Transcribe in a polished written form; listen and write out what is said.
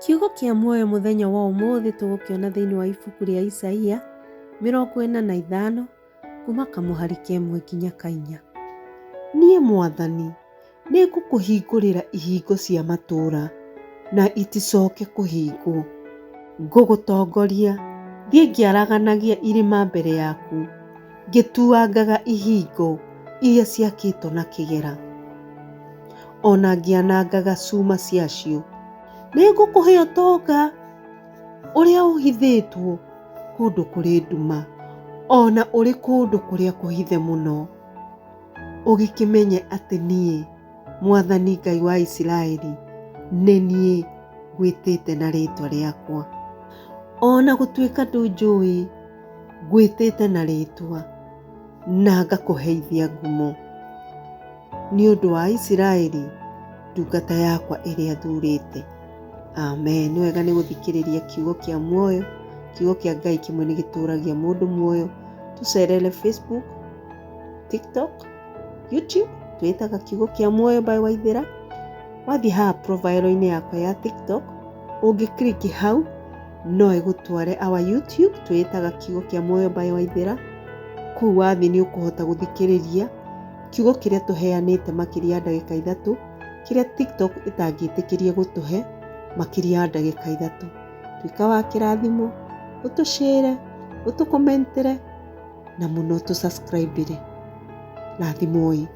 Kiugo kĩa muoyo mũthenya wa ũmũthĩ tũgũkĩona thĩinĩ wa ibuku rĩa Isaia 45 kuma kamũhari kemwe nginya 4. Niĩ Mwathani nĩ ngũkũhingũrĩra ihingo cia matũũra na iticoke kũhingwo. Ngũgũtongoria thiĩ ngĩaraganagia irĩma mbere yaku, ngĩtuangaga ihingo iria ciakĩtwo na kĩgera, ona ngĩanangaga cuma ciacio. Nĩ ngũkũhe ũtonga ũrĩa ũhithĩtwo kũndũ kũrĩ nduma, ona ũrĩ kũndũ kũrĩa kũhithe mũno. Ũgĩkĩmenye atĩ niĩ Mwathani Ngai wa Isiraeli nĩ niĩ ngwĩtĩte na rĩtwa rĩakwa. Ona gũtuĩka ndũnjũĩ, ngwĩtĩte na rĩtwa na ngakũheithia ngumo nĩ ũndũ wa Isiraeli, ndungata yakwa ĩrĩa thurĩte. Amen. Nĩ wega nĩ gũthikĩrĩria kiugo kĩa muoyo. Kiugo kĩa Ngai kĩmwe nĩ gĩtũragia mũndũ muoyo. Tũcerere Facebook, TikTok, YouTube, twĩtaga kiugo kĩa muoyo by Waithĩra. Wathiĩ haha profile-inĩ yakwa ya TikTok, ũngĩ-click hau no ĩgũtware our YouTube, twĩtaga kiugo kĩa muoyo by Waithĩra. Kũu wathiĩ nĩ ũkũhota gũthikĩrĩria kiugo kĩrĩa tũheanĩte makĩria ya ndagĩka 3, kĩrĩa TikTok ĩtangĩtĩkĩria gũtũhe makĩria ya ndagĩka 3. Tuĩka wa kĩrathimo, ũtũshare, ũtũkomentere na mũno ũtũsubscribe. Rathimoi.